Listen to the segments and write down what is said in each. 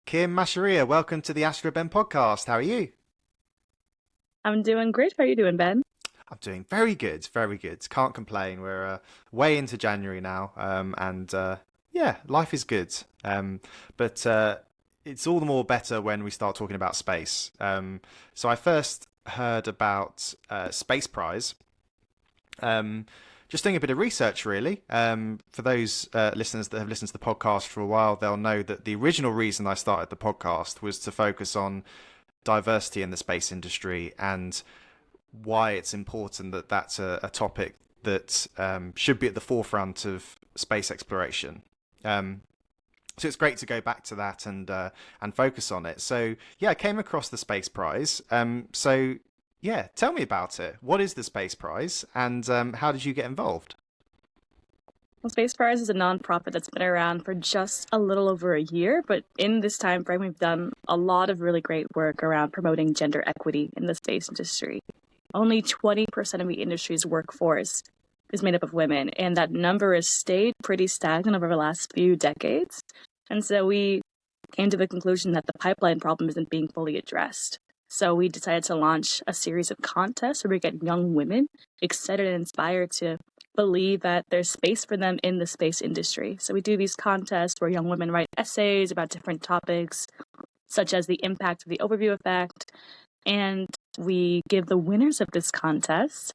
Kim Macharia, welcome to the Astroben podcast. How are you? I'm doing great. How are you doing, Ben? I'm doing very good, very good. Can't complain. We're way into January now, and yeah, life is good. But it's all the more better when we start talking about space. So I first heard about Space Prize. Um, just doing a bit of research, really. For those listeners that have listened to the podcast for a while, they'll know that the original reason I started the podcast was to focus on diversity in the space industry and why it's important that that's a topic that should be at the forefront of space exploration. Um, so it's great to go back to that and focus on it. So yeah, I came across the Space Prize. So yeah, tell me about it. What is the Space Prize, and how did you get involved? Well, Space Prize is a nonprofit that's been around for just a little over a year, but in this time frame, we've done a lot of really great work around promoting gender equity in the space industry. Only 20% of the industry's workforce is made up of women, and that number has stayed pretty stagnant over the last few decades. And so we came to the conclusion that the pipeline problem isn't being fully addressed. So we decided to launch a series of contests where we get young women excited and inspired to believe that there's space for them in the space industry. So we do these contests where young women write essays about different topics, such as the impact of the overview effect. And we give the winners of this contest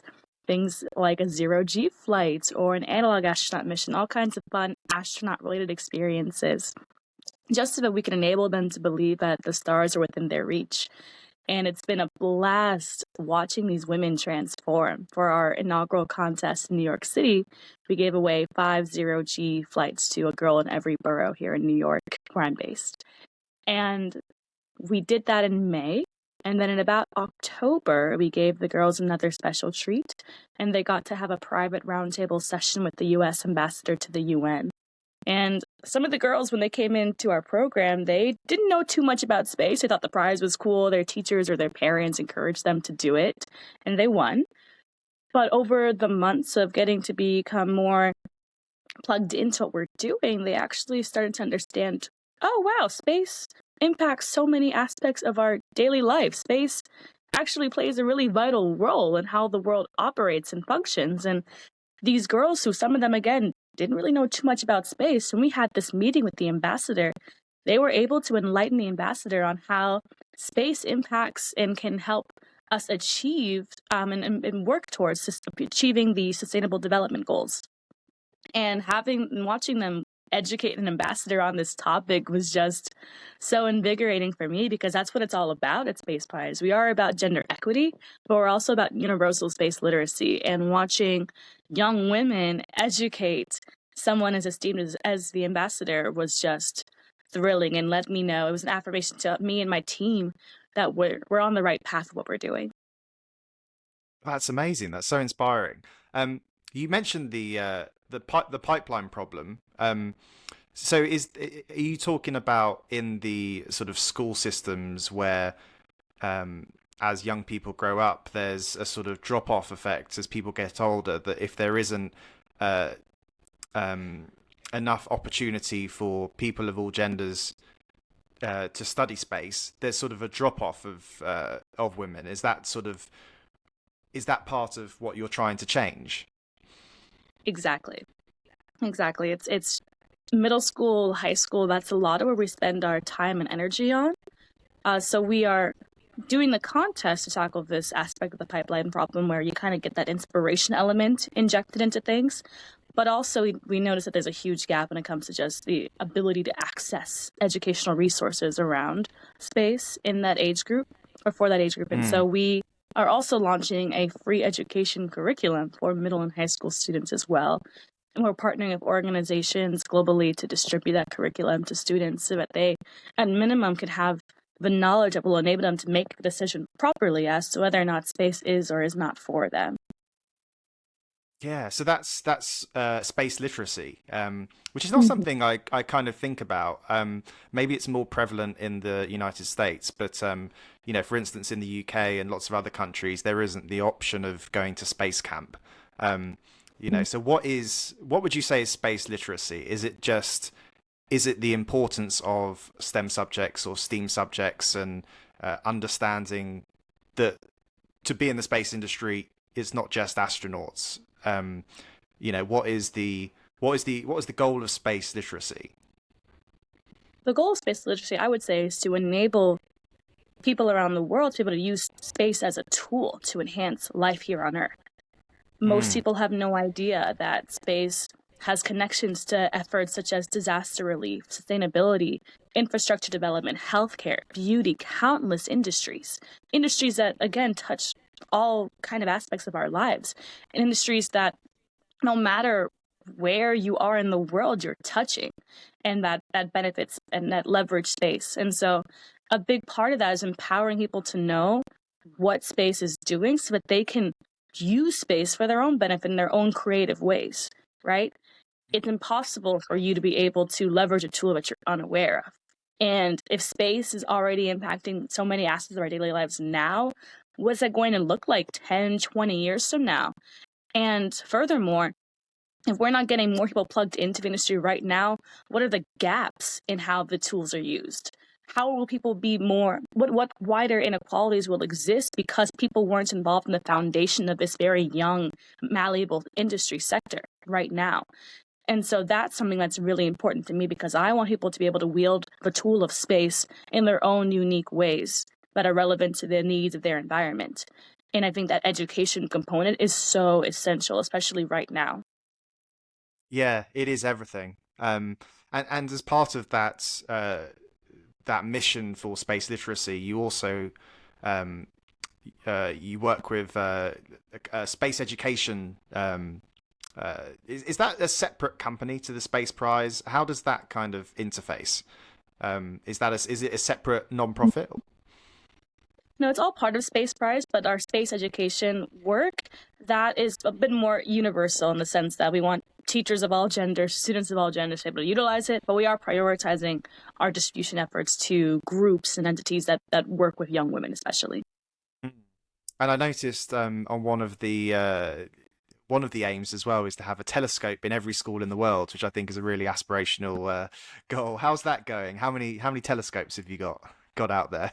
things like a zero-G flight or an analog astronaut mission, all kinds of fun astronaut-related experiences, just so that we can enable them to believe that the stars are within their reach. And it's been a blast watching these women transform. For our inaugural contest in New York City, we gave away 5 0G flights to a girl in every borough here in New York, where I'm based. And we did that in May. And then in about October, we gave the girls another special treat, and they got to have a private roundtable session with the U.S. ambassador to the UN. And some of the girls, when they came into our program, they didn't know too much about space. They thought the prize was cool. Their teachers or their parents encouraged them to do it, and they won. But over the months of getting to become more plugged into what we're doing, they actually started to understand, oh, wow, space impacts so many aspects of our daily life. Space actually plays a really vital role in how the world operates and functions. And these girls, who some of them, again, didn't really know too much about space, and we had this meeting with the ambassador, they were able to enlighten the ambassador on how space impacts and can help us achieve and work towards achieving the Sustainable Development Goals. And having and watching them educate an ambassador on this topic was just so invigorating for me, because that's what it's all about at Space Prize. We are about gender equity, but we're also about universal space literacy, and watching young women educate someone as esteemed as the ambassador was just thrilling, and let me know, it was an affirmation to me and my team that we're on the right path with what we're doing. That's amazing. That's so inspiring. You mentioned the pipeline problem. So are you talking about in the sort of school systems where as young people grow up, there's a sort of drop off effect as people get older, that if there isn't uh, enough opportunity for people of all genders to study space, there's sort of a drop off of women. Is that part of what you're trying to change? Exactly. Exactly. It's middle school, high school. That's a lot of where we spend our time and energy on. So we are doing the contest to tackle this aspect of the pipeline problem, where you kind of get that inspiration element injected into things. But also, we notice that there's a huge gap when it comes to just the ability to access educational resources around space in that age group, or for that age group. And so Mm. we are also launching a free education curriculum for middle and high school students as well. And we're partnering with organizations globally to distribute that curriculum to students so that they, at minimum, can have the knowledge that will enable them to make a decision properly as to whether or not space is or is not for them. Yeah, so that's space literacy, which is not something I kind of think about. Maybe it's more prevalent in the United States, but for instance, in the UK and lots of other countries, there isn't the option of going to space camp. So what would you say is space literacy? Is it just is it the importance of STEM subjects or STEAM subjects and understanding that to be in the space industry is not just astronauts? What is the goal of space literacy? The goal of space literacy, I would say, is to enable people around the world to be able to use space as a tool to enhance life here on Earth. Most people have no idea that space has connections to efforts such as disaster relief, sustainability, infrastructure development, healthcare, beauty, countless industries. Industries that, again, touch all kind of aspects of our lives. And industries that, no matter where you are in the world, you're touching, and that benefits and that leverage space. And so a big part of that is empowering people to know what space is doing so that they can use space for their own benefit in their own creative ways, right? It's impossible for you to be able to leverage a tool that you're unaware of. And if space is already impacting so many aspects of our daily lives now, what's that going to look like 10, 20 years from now? And furthermore, if we're not getting more people plugged into the industry right now, what are the gaps in how the tools are used? How will people be more, what wider inequalities will exist because people weren't involved in the foundation of this very young, malleable industry sector right now? And so that's something that's really important to me because I want people to be able to wield the tool of space in their own unique ways that are relevant to the needs of their environment. And I think that education component is so essential, especially right now. Yeah, it is everything. And as part of that mission for space literacy, you also you work with space education. Is that a separate company to the Space Prize? How does that kind of interface? Is it a separate non-profit? No, it's all part of Space Prize, but our space education work, that is a bit more universal in the sense that we want teachers of all genders, students of all genders to be able to utilize it, but we are prioritizing our distribution efforts to groups and entities that work with young women especially. And I noticed on one of the aims as well is to have a telescope in every school in the world, which I think is a really aspirational goal. How's that going? How many telescopes have you got out there?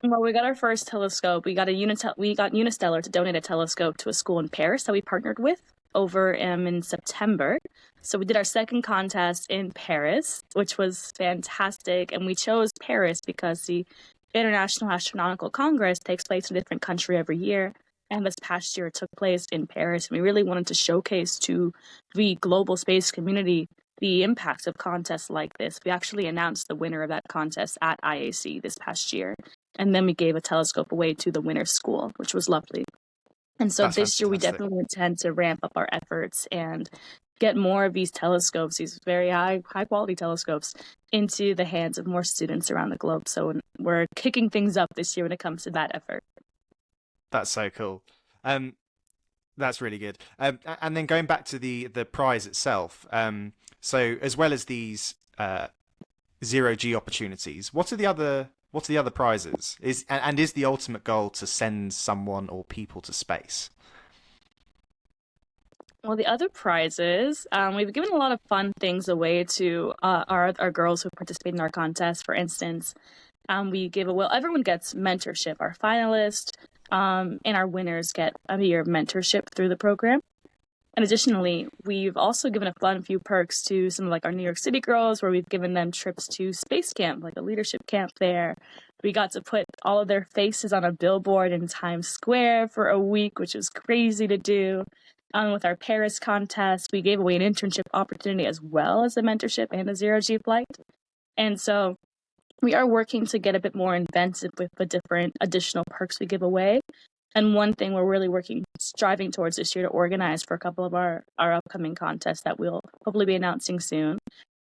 Well, we got our first telescope. We got Unistellar to donate a telescope to a school in Paris that we partnered with over in September. So we did our second contest in Paris, which was fantastic. And we chose Paris because the International Astronautical Congress takes place in a different country every year. And this past year it took place in Paris. And we really wanted to showcase to the global space community the impacts of contests like this. We actually announced the winner of that contest at IAC this past year. And then we gave a telescope away to the winner's school, which was lovely. And so That's this year we fantastic. definitely intend to ramp up our efforts and get more of these telescopes, these very high quality telescopes, into the hands of more students around the globe. So we're kicking things up this year when it comes to that effort. That's so cool. That's really good. And then going back to the prize itself. So as well as these zero G opportunities, what are the other prizes? Is the ultimate goal to send someone or people to space? Well, the other prizes, we've given a lot of fun things away to our girls who participate in our contest. For instance, everyone gets mentorship. Our finalists and our winners get a year of mentorship through the program. And additionally, we've also given a few perks to some of like our New York City girls, where we've given them trips to space camp, like a leadership camp there. We got to put all of their faces on a billboard in Times Square for a week, which was crazy to do. With our Paris contest, we gave away an internship opportunity as well as a mentorship and a zero-G flight. And so we are working to get a bit more inventive with the different additional perks we give away. And one thing we're really striving towards this year to organize for a couple of our upcoming contests that we'll hopefully be announcing soon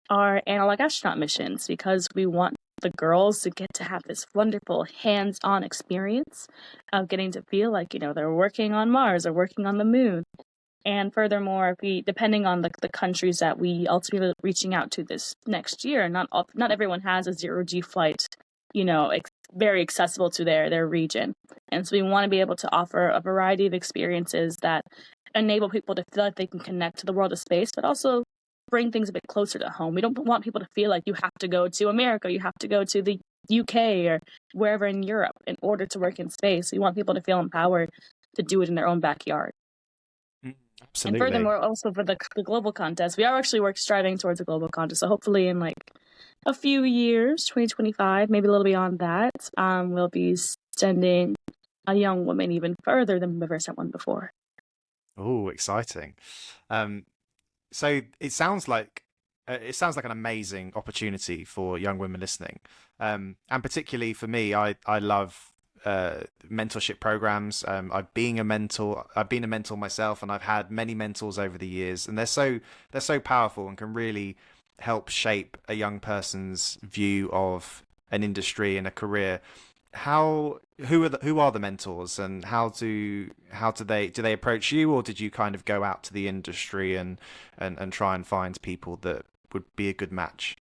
are analog astronaut missions, because we want the girls to get to have this wonderful hands-on experience of getting to feel like, they're working on Mars or working on the moon. And furthermore, depending on the countries that we ultimately reaching out to this next year, not everyone has a zero-G flight, very accessible to their region. And so we want to be able to offer a variety of experiences that enable people to feel like they can connect to the world of space, but also bring things a bit closer to home. We don't want people to feel like you have to go to America, you have to go to the UK or wherever in Europe in order to work in space. We want people to feel empowered to do it in their own backyard. And Absolutely. furthermore, also for the global contest, we are actually striving towards a global contest. So hopefully in like a few years, 2025, maybe a little beyond that, we'll be sending a young woman even further than we've ever sent one before. Oh, exciting. Um, so it sounds like an amazing opportunity for young women listening, and particularly for me, I love mentorship programs. I've been a mentor myself, and I've had many mentors over the years, and they're so powerful and can really help shape a young person's view of an industry and a career. Who are the mentors, and how do they approach you, or did you kind of go out to the industry and try and find people that would be a good match?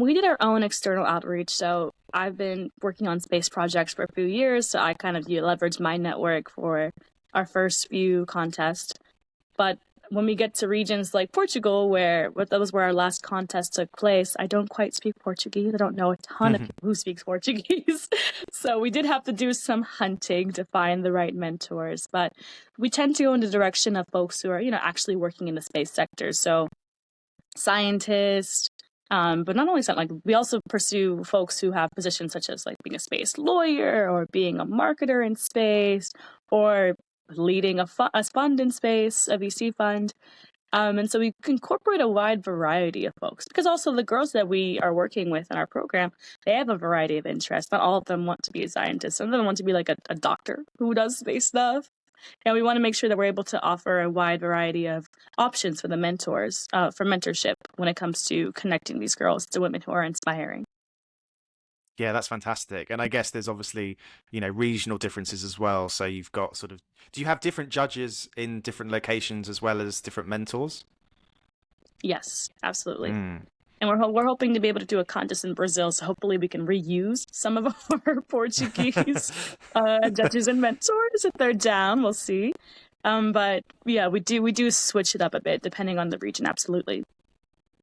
We did our own external outreach. So I've been working on space projects for a few years. So I kind of leveraged my network for our first few contests. But when we get to regions like Portugal, that was where our last contest took place, I don't quite speak Portuguese. I don't know a ton of people who speak Portuguese. So we did have to do some hunting to find the right mentors. But we tend to go in the direction of folks who are, actually working in the space sector. So scientists, but not only that, like we also pursue folks who have positions such as like being a space lawyer or being a marketer in space or leading a fund in space, a VC fund. And so we incorporate a wide variety of folks because also the girls that we are working with in our program, they have a variety of interests. Not all of them want to be a scientist. Some of them want to be like a doctor who does space stuff. And we want to make sure that we're able to offer a wide variety of options for the mentors, for mentorship when it comes to connecting these girls to women who are inspiring. Yeah, that's fantastic. And I guess there's obviously, regional differences as well. So you've got sort of, do you have different judges in different locations as well as different mentors? Yes, absolutely. Mm. And we're hoping to be able to do a contest in Brazil, so hopefully we can reuse some of our Portuguese judges and mentors if they're down. We'll see. But yeah, we do switch it up a bit depending on the region. Absolutely.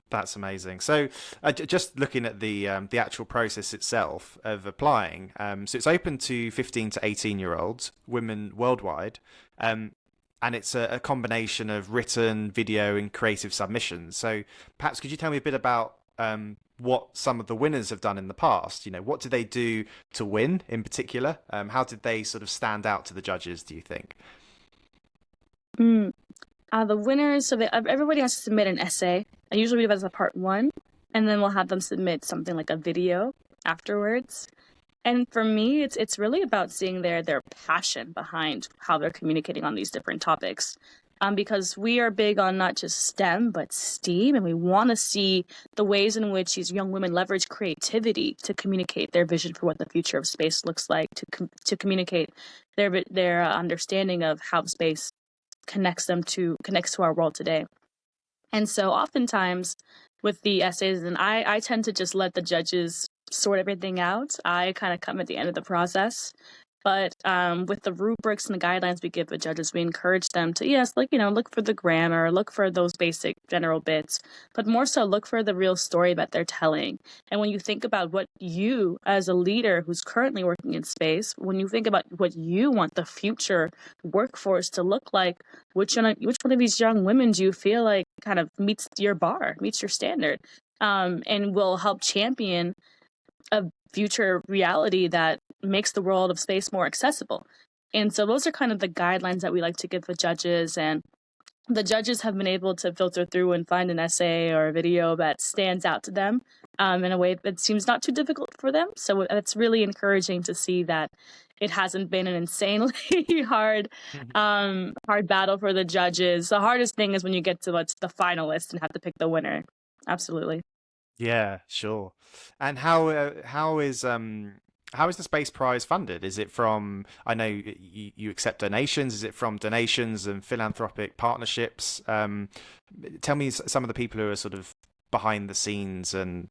That's amazing. So, just looking at the actual process itself of applying, so it's open to 15 to 18-year-olds, women worldwide, and it's a combination of written, video, and creative submissions. So, perhaps could you tell me a bit about what some of the winners have done in the past? What did they do to win in particular? How did they sort of stand out to the judges, do you think? Mm. The winners, so everybody has to submit an essay. I usually do that as a part one, and then we'll have them submit something like a video afterwards. And for me, it's really about seeing their passion behind how they're communicating on these different topics. Because we are big on not just STEM, but STEAM, and we want to see the ways in which these young women leverage creativity to communicate their vision for what the future of space looks like, to communicate their understanding of how space connects to our world today. And so oftentimes with the essays, and I tend to just let the judges sort everything out. I kind of come at the end of the process. But with the rubrics and the guidelines we give the judges, we encourage them to, yes, look for the grammar, look for those basic general bits, but more so look for the real story that they're telling. And when you think about what you, as a leader who's currently working in space, when you think about what you want the future workforce to look like, which one of these young women do you feel like kind of meets your bar, meets your standard, and will help champion a future reality that makes the world of space more accessible. And so those are kind of the guidelines that we like to give the judges. And the judges have been able to filter through and find an essay or a video that stands out to them in a way that seems not too difficult for them. So it's really encouraging to see that it hasn't been an insanely hard battle for the judges. The hardest thing is when you get to the finalists and have to pick the winner. Absolutely. Yeah, sure. And how is the space prize funded? Is it from, I know you accept donations. Is it from donations and philanthropic partnerships? Tell me some of the people who are sort of behind the scenes, and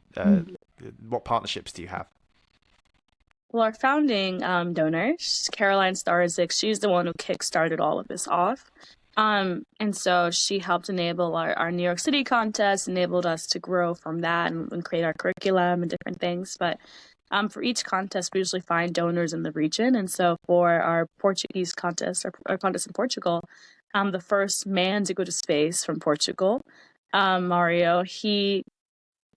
what partnerships do you have? Well, our founding donor, Caroline Starzik, she's the one who kickstarted all of this off. And so she helped enable our New York City contest, enabled us to grow from that and create our curriculum and different things. But for each contest, we usually find donors in the region. And so for our Portuguese contest, our contest in Portugal, the first man to go to space from Portugal, Mario, he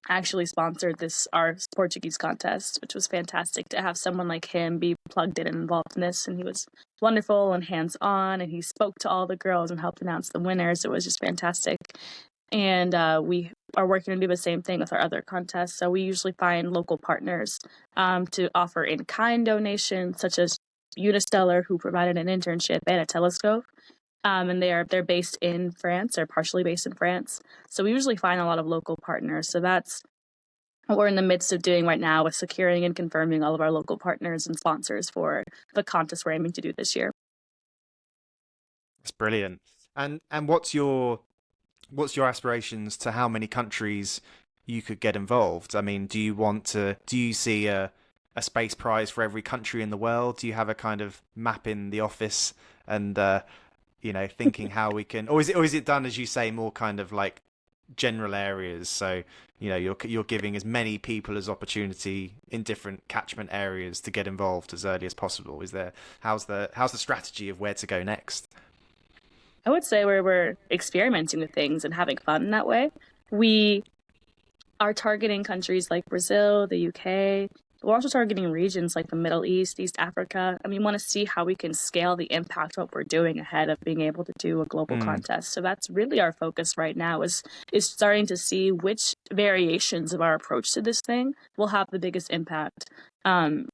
actually sponsored our Portuguese contest, which was fantastic to have someone like him be plugged in and involved in this. And he was wonderful and hands on, and he spoke to all the girls and helped announce the winners. It was just fantastic. And we are working to do the same thing with our other contests. So we usually find local partners to offer in-kind donations, such as Unistellar, who provided an internship and a telescope. And they're based in France, or partially based in France. So we usually find a lot of local partners. So that's what we're in the midst of doing right now, with securing and confirming all of our local partners and sponsors for the contest we're aiming to do this year. That's brilliant. And what's your aspirations to how many countries you could get involved? I mean, do you see a space prize for every country in the world? Do you have a kind of map in the office and thinking how we can, or is it done, as you say, more kind of like general areas? So you're giving as many people as opportunity in different catchment areas to get involved as early as possible. How's the strategy of where to go next? I would say we're experimenting with things and having fun in that way. We are targeting countries like Brazil, the UK. We're also targeting regions like the Middle East, East Africa. And we want to see how we can scale the impact of what we're doing ahead of being able to do a global contest. So that's really our focus right now, is starting to see which variations of our approach to this thing will have the biggest impact on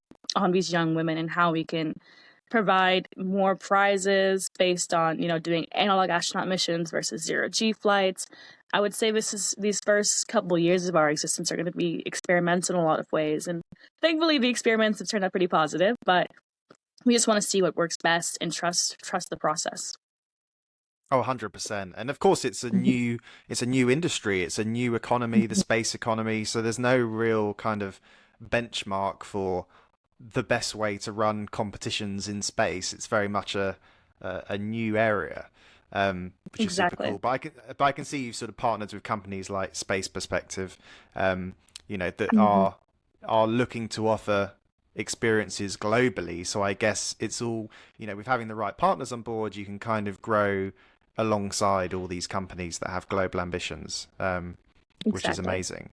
these young women, and how we can provide more prizes based on, doing analog astronaut missions versus zero-G flights. I would say these first couple years of our existence are going to be experimental in a lot of ways. And thankfully, the experiments have turned out pretty positive, but we just want to see what works best and trust the process. Oh, 100%. And of course, it's a new industry. It's a new economy, the space economy. So there's no real kind of benchmark for the best way to run competitions in space. It's very much a new area, which is super cool. But I can see you've sort of partnered with companies like Space Perspective, that are looking to offer experiences globally. So I guess it's all, with having the right partners on board, you can kind of grow alongside all these companies that have global ambitions, which is amazing.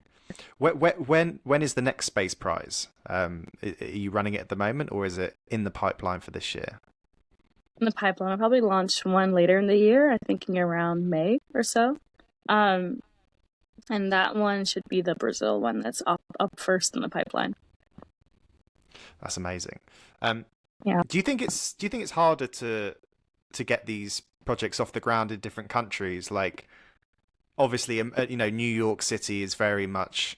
When is the next space prize? Are you running it at the moment, or is it in the pipeline for this year? In the pipeline, I'll probably launch one later in the year. I'm thinking around May or so. And that one should be the Brazil one that's up first in the pipeline. That's amazing. Yeah. Do you think it's harder to get these projects off the ground in different countries? Like, obviously, New York City is very much,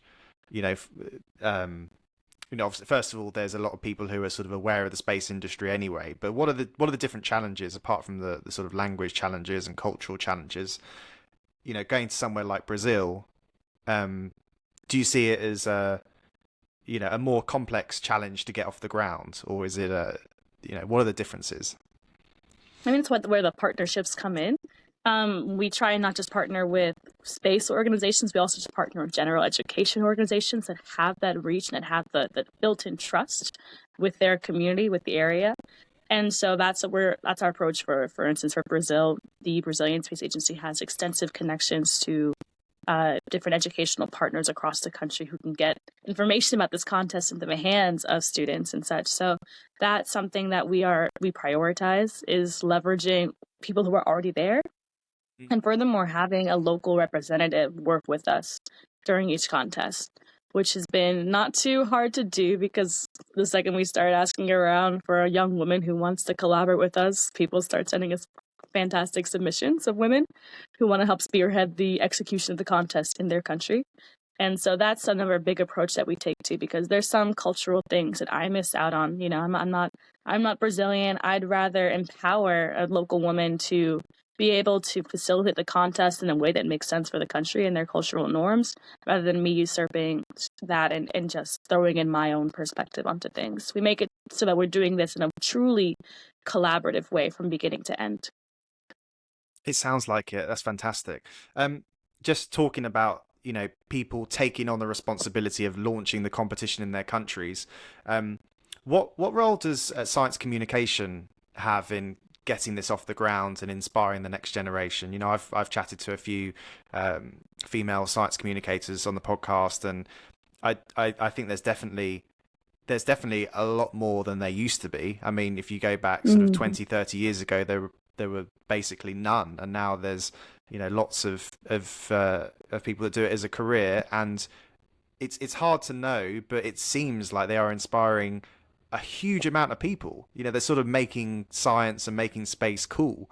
first of all, there's a lot of people who are sort of aware of the space industry anyway. But what are the different challenges, apart from the sort of language challenges and cultural challenges? Going to somewhere like Brazil, do you see it as a more complex challenge to get off the ground, or is it what are the differences? I mean, it's where the partnerships come in. We try and not just partner with space organizations, we also just partner with general education organizations that have that reach and that have the built-in trust with their community, with the area. And so that's our approach for instance, for Brazil. The Brazilian Space Agency has extensive connections to different educational partners across the country who can get information about this contest into the hands of students and such. So that's something that we prioritize, is leveraging people who are already there. And furthermore, having a local representative work with us during each contest, which has been not too hard to do, because the second we start asking around for a young woman who wants to collaborate with us, people start sending us fantastic submissions of women who want to help spearhead the execution of the contest in their country. And so that's another big approach that we take to, because there's some cultural things that I miss out on. I'm not Brazilian. I'd rather empower a local woman to be able to facilitate the contest in a way that makes sense for the country and their cultural norms, rather than me usurping that and just throwing in my own perspective onto things. We make it so that we're doing this in a truly collaborative way from beginning to end. It sounds like it. That's fantastic. Just talking about, people taking on the responsibility of launching the competition in their countries. Um, what role does science communication have in getting this off the ground and inspiring the next generation? I've chatted to a few female science communicators on the podcast, and I think there's definitely a lot more than there used to be. I mean, if you go back sort of Mhm. 20, 30 years ago, there were basically none, and now there's lots of people that do it as a career, and it's hard to know, but it seems like they are inspiring a huge amount of people. They're sort of making science and making space cool.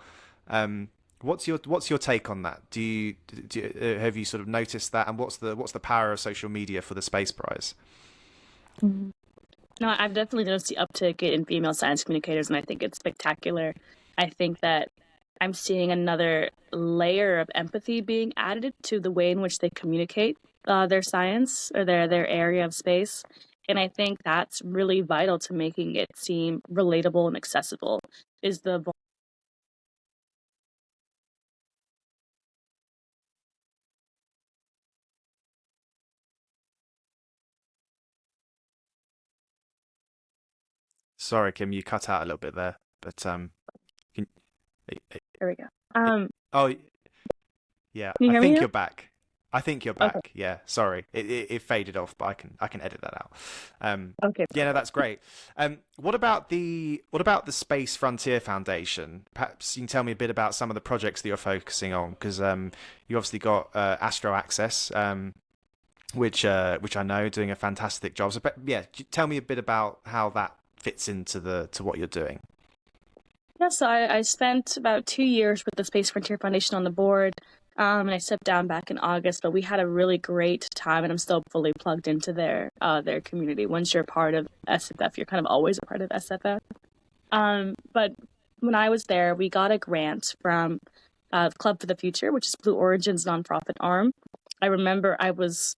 Um, what's your take on that? Have you sort of noticed that, and what's the power of social media for the space prize? Mhm. No, I've definitely noticed the uptick in female science communicators, and I think it's spectacular. I think that I'm seeing another layer of empathy being added to the way in which they communicate their science or their area of space. And I think that's really vital to making it seem relatable and accessible. Is the Sorry, Kim, you cut out a little bit there, but can, There we go. oh yeah, Can you I hear me think now? you're back. I think you're Okay. back. Yeah, sorry, it faded off, but I can edit that out. Okay. Yeah, no, Perfect. that's great. What about the Space Frontier Foundation? Perhaps you can tell me a bit about some of the projects that you're focusing on, because you obviously got Astro Access, which I know doing a fantastic job. So, but yeah, tell me a bit about how that fits into the to what you're doing. Yeah, so I spent about 2 years with the Space Frontier Foundation on the board, and I stepped down back in August. But we had a really great time, and I'm still fully plugged into their community. Once you're a part of SFF, you're kind of always a part of SFF. But when I was there, we got a grant from Club for the Future, which is Blue Origin's nonprofit arm. I remember I was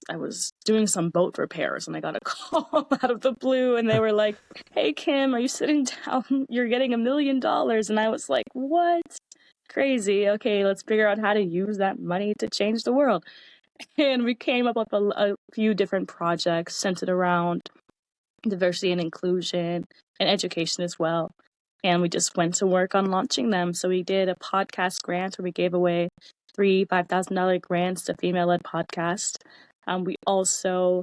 doing some boat repairs and I got a call out of the blue and they were like, "Hey Kim, are you sitting down? You're getting $1 million." And I was like, "What? Crazy. Okay, let's figure out how to use that money to change the world." And we came up with a few different projects centered around diversity and inclusion and education as well. And we just went to work on launching them. So we did a podcast grant where we gave away three $5,000 grants to female led podcasts. We also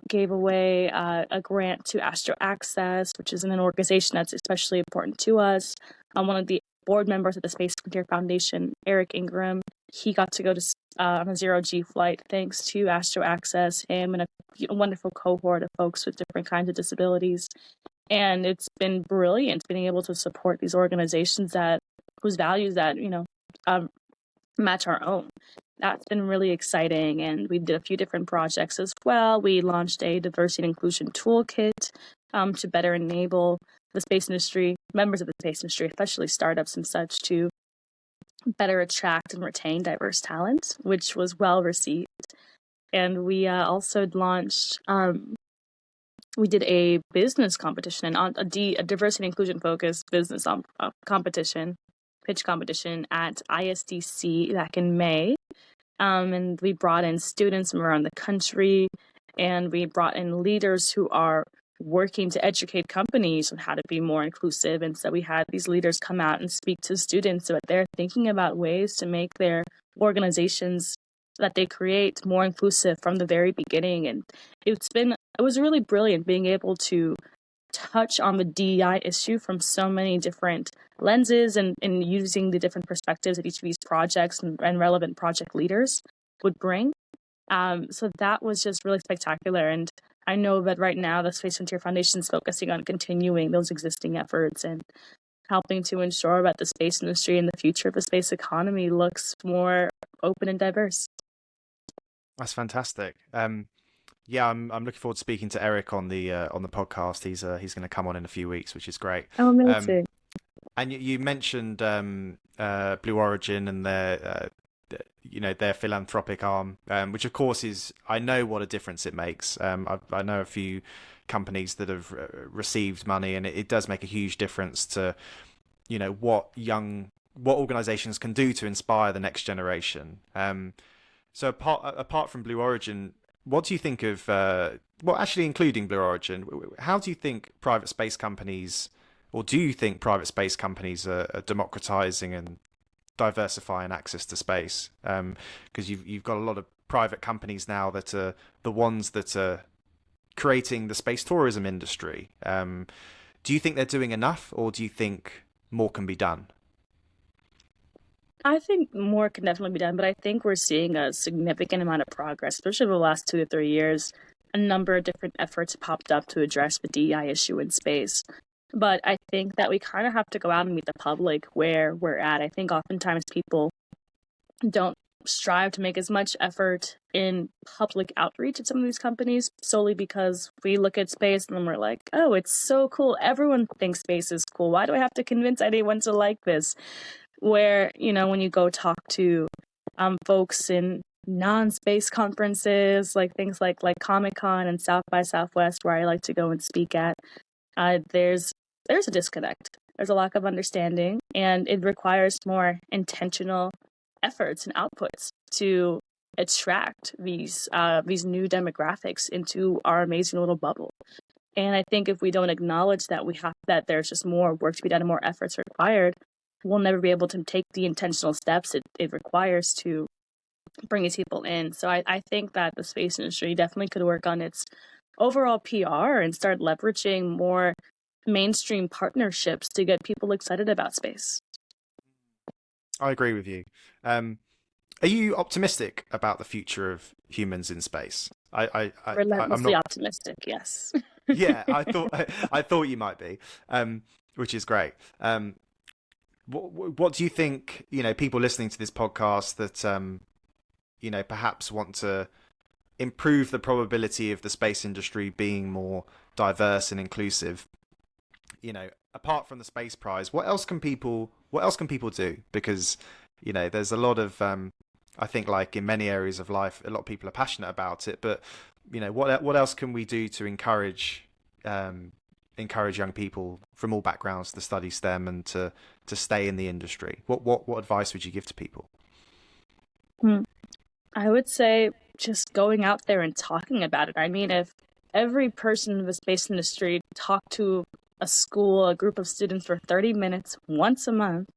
gave away a grant to Astro Access, which is an organization that's especially important to us. One of the board members of the Space Frontier Foundation, Eric Ingram, he got to go to on a zero-G flight thanks to Astro Access, him and a wonderful cohort of folks with different kinds of disabilities. And it's been brilliant being able to support these organizations that whose values that um, match our own. That's been really exciting, and we did a few different projects as well. We launched a diversity and inclusion toolkit to better enable the space industry, members of the space industry, especially startups and such, to better attract and retain diverse talent, which was well received. And we also launched we did a business competition, a diversity and inclusion focused business competition, pitch competition at ISDC back in May. And we brought in students from around the country, and we brought in leaders who are working to educate companies on how to be more inclusive. And so we had these leaders come out and speak to students so that they're thinking about ways to make their organizations that they create more inclusive from the very beginning. And it was really brilliant being able to touch on the DEI issue from so many different lenses and using the different perspectives that each of these projects and relevant project leaders would bring. So that was just really spectacular. And I know that right now the Space Frontier Foundation is focusing on continuing those existing efforts and helping to ensure that the space industry and the future of the space economy looks more open and diverse. That's fantastic. Yeah, I'm looking forward to speaking to Eric on the podcast. He's going to come on in a few weeks, which is great. Oh, Um, amazing. and you mentioned Blue Origin and their philanthropic arm, which of course is, I know what a difference it makes. I know a few companies that have received money, and it does make a huge difference to what young what organizations can do to inspire the next generation. So apart from Blue Origin, what do you think of, well, actually including Blue Origin, how do you think private space companies, or do you think private space companies are democratizing and diversifying access to space? Because you've got a lot of private companies now that are the ones that are creating the space tourism industry. Do you think they're doing enough, or do you think more can be done? I think more can definitely be done, but I think we're seeing a significant amount of progress, especially over the last 2 to 3 years. A number of different efforts popped up to address the DEI issue in space. But I think that we kind of have to go out and meet the public where we're at. I think oftentimes people don't strive to make as much effort in public outreach at some of these companies solely because we look at space and then we're like, oh, it's so cool. Everyone thinks space is cool. Why do I have to convince anyone to like this? Where, when you go talk to folks in non-space conferences, like things like Comic-Con and South by Southwest, where I like to go and speak at, there's a disconnect. There's a lack of understanding, and it requires more intentional efforts and outputs to attract these new demographics into our amazing little bubble. And I think if we don't acknowledge that there's just more work to be done and more efforts required, we'll never be able to take the intentional steps it requires to bring these people in. So I think that the space industry definitely could work on its overall PR and start leveraging more mainstream partnerships to get people excited about space. I agree with you. Are you optimistic about the future of humans in space? I'm Relentlessly not. optimistic, yes. Yeah, I thought you might be, which is great. What do you think? People listening to this podcast that perhaps want to improve the probability of the space industry being more diverse and inclusive. Apart from the space prize, what else can people do? Because there's a lot of I think, like in many areas of life, a lot of people are passionate about it, but what else can we do to encourage young people from all backgrounds to study STEM and to stay in the industry? What advice would you give to people? I would say just going out there and talking about it. I mean, if every person in the space industry talked to a group of students for 30 minutes once a month,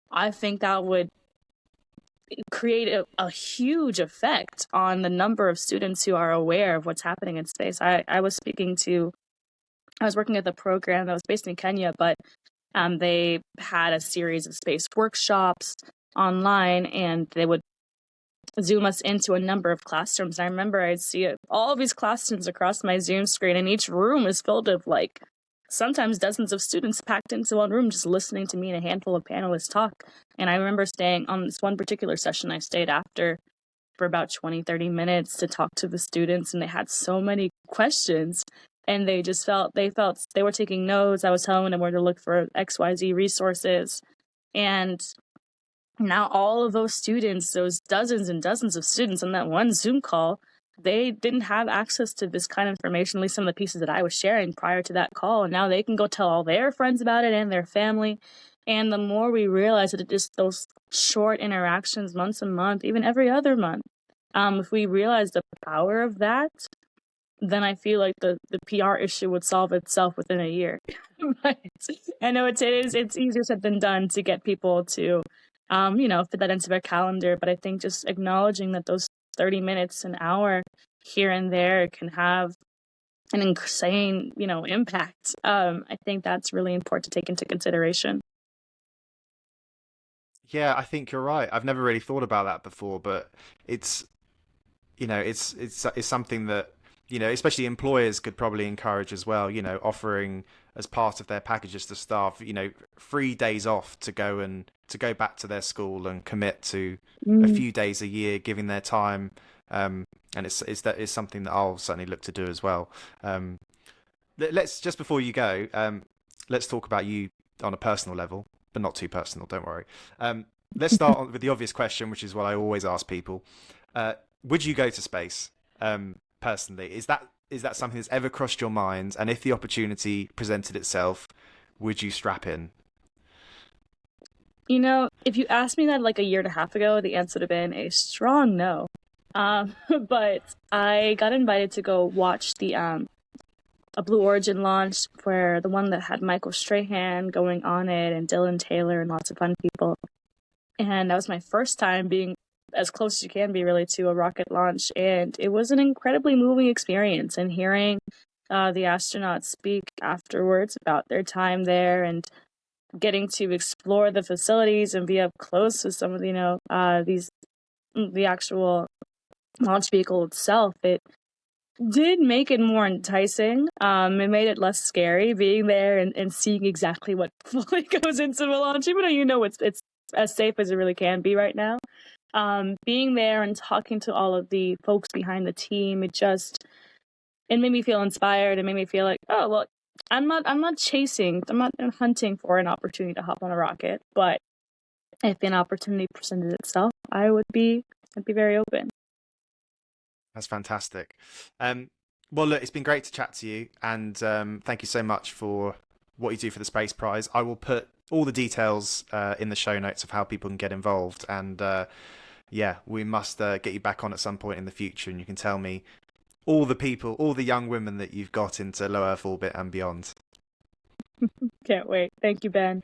I think that would create a huge effect on the number of students who are aware of what's happening in space. I was working at the program that was based in Kenya, but they had a series of space workshops online, and they would Zoom us into a number of classrooms. And I remember I'd see all of these classrooms across my Zoom screen, and each room is filled with sometimes dozens of students packed into one room just listening to me and a handful of panelists talk. And I remember staying on this one particular session. I stayed after for about 20-30 minutes to talk to the students, and they had so many questions, and they felt they were taking notes. I was telling them where to look for XYZ resources. And now all of those students, those dozens and dozens of students on that one Zoom call, they didn't have access to this kind of information, at least some of the pieces that I was sharing prior to that call. And now they can go tell all their friends about it and their family. And the more we realize that it is those short interactions once a month, even every other month, if we realize the power of that, then I feel like the PR issue would solve itself within a year. But I know it's easier said than done to get people to fit that into their calendar. But I think just acknowledging that those 30 minutes, an hour here and there can have an insane, impact. I think that's really important to take into consideration. Yeah, I think you're right. I've never really thought about that before, but it's it's something that especially employers could probably encourage as well. Offering as part of their packages to staff, 3 days off to go back to their school and commit to a few days a year, giving their time. And it's something that I'll certainly look to do as well. Let's just before you go, let's talk about you on a personal level, but not too personal. Don't worry. Let's start with the obvious question, which is what I always ask people. Would you go to space? Personally, is that something that's ever crossed your mind? And if the opportunity presented itself, would you strap in? If you asked me that like a year and a half ago, the answer would have been a strong no. But I got invited to go watch the a Blue Origin launch, where the one that had Michael Strahan going on it and Dylan Taylor and lots of fun people. And that was my first time being as close as you can be really to a rocket launch. And it was an incredibly moving experience. And hearing the astronauts speak afterwards about their time there and getting to explore the facilities and be up close with some of the actual launch vehicle itself, it did make it more enticing. It made it less scary being there and seeing exactly what fully goes into the launch, even though it's as safe as it really can be right now. Being there and talking to all of the folks behind the team, it made me feel inspired. It made me feel like, oh well, I'm not hunting for an opportunity to hop on a rocket, but if an opportunity presented itself, I'd be very open. That's fantastic. Well, look, it's been great to chat to you, and thank you so much for what you do for the Space Prize. I will put all the details in the show notes of how people can get involved, and yeah, we must get you back on at some point in the future, and you can tell me all the young women that you've got into low Earth orbit and beyond. Can't wait. Thank you, Ben.